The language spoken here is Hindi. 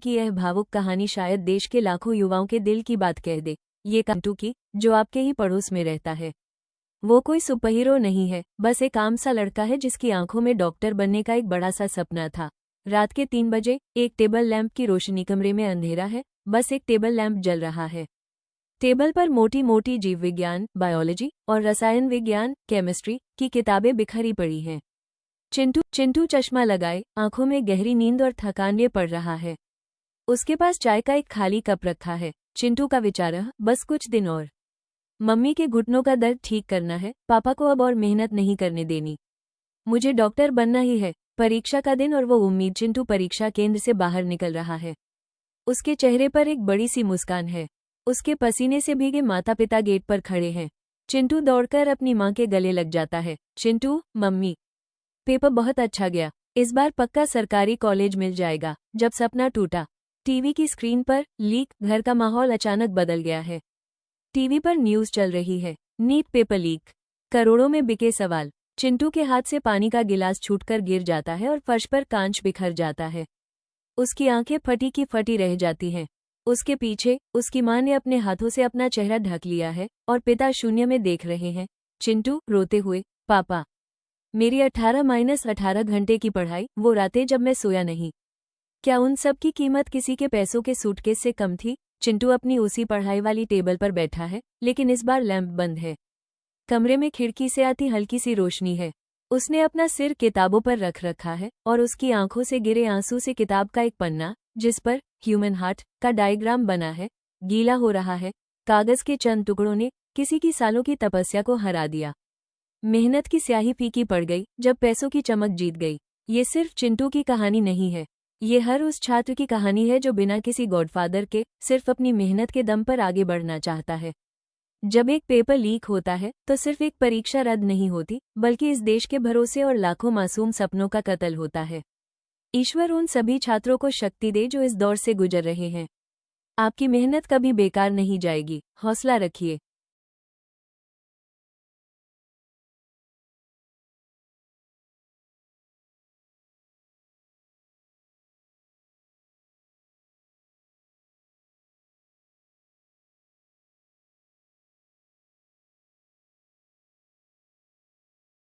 की यह भावुक कहानी शायद देश के लाखों युवाओं के दिल की बात कह दे। ये चिंटू की, जो आपके ही पड़ोस में रहता है। वो कोई सुपरहीरो नहीं है, बस एक आम सा लड़का है जिसकी आंखों में डॉक्टर बनने का एक बड़ा सा सपना था। रात के 3 बजे एक टेबल लैंप की रोशनी, कमरे में अंधेरा है, बस एक टेबल लैंप जल रहा है। टेबल पर मोटी मोटी जीव विज्ञान, बायोलॉजी और रसायन विज्ञान, केमिस्ट्री की किताबें बिखरी पड़ी हैं। चिंटू चश्मा लगाए, आंखों में गहरी नींद और थकान लिए पड़ रहा है। उसके पास चाय का एक खाली कप रखा है। चिंटू का विचार, बस कुछ दिन और। मम्मी के घुटनों का दर्द ठीक करना है, पापा को अब और मेहनत नहीं करने देनी। मुझे डॉक्टर बनना ही है। परीक्षा का दिन और वो उम्मीद। चिंटू परीक्षा केंद्र से बाहर निकल रहा है। उसके चेहरे पर एक बड़ी सी मुस्कान है। उसके पसीने से भीगे माता पिता गेट पर खड़े हैं। चिंटू दौड़कर अपनी माँ के गले लग जाता है। चिंटू, मम्मी, पेपर बहुत अच्छा गया। इस बार पक्का सरकारी कॉलेज मिल जाएगा। जब सपना टूटा। टीवी की स्क्रीन पर लीक। घर का माहौल अचानक बदल गया है। टीवी पर न्यूज़ चल रही है। नीट पेपर लीक, करोड़ों में बिके सवाल। चिंटू के हाथ से पानी का गिलास छूटकर गिर जाता है और फर्श पर कांच बिखर जाता है। उसकी आंखें फटी की फटी रह जाती हैं। उसके पीछे उसकी माँ ने अपने हाथों से अपना चेहरा ढक लिया है और पिता शून्य में देख रहे हैं। चिंटू रोते हुए, पापा, मेरी 18-18 घंटे की पढ़ाई, वो रातें जब मैं सोया नहीं, क्या उन सब की कीमत किसी के पैसों के सूटकेस से कम थी? चिंटू अपनी उसी पढ़ाई वाली टेबल पर बैठा है, लेकिन इस बार लैंप बंद है। कमरे में खिड़की से आती हल्की सी रोशनी है। उसने अपना सिर किताबों पर रख रखा है और उसकी आंखों से गिरे आंसू से किताब का एक पन्ना, जिस पर ह्यूमन हार्ट का डायग्राम बना है, गीला हो रहा है। कागज के चंद टुकड़ों ने किसी की सालों की तपस्या को हरा दिया। मेहनत की स्याही फीकी पड़ गई जब पैसों की चमक जीत गई। ये सिर्फ चिंटू की कहानी नहीं है, ये हर उस छात्र की कहानी है जो बिना किसी गॉडफादर के सिर्फ अपनी मेहनत के दम पर आगे बढ़ना चाहता है। जब एक पेपर लीक होता है तो सिर्फ एक परीक्षा रद्द नहीं होती, बल्कि इस देश के भरोसे और लाखों मासूम सपनों का कत्ल होता है। ईश्वर उन सभी छात्रों को शक्ति दे जो इस दौर से गुजर रहे हैं। आपकी मेहनत कभी बेकार नहीं जाएगी, हौसला रखिए।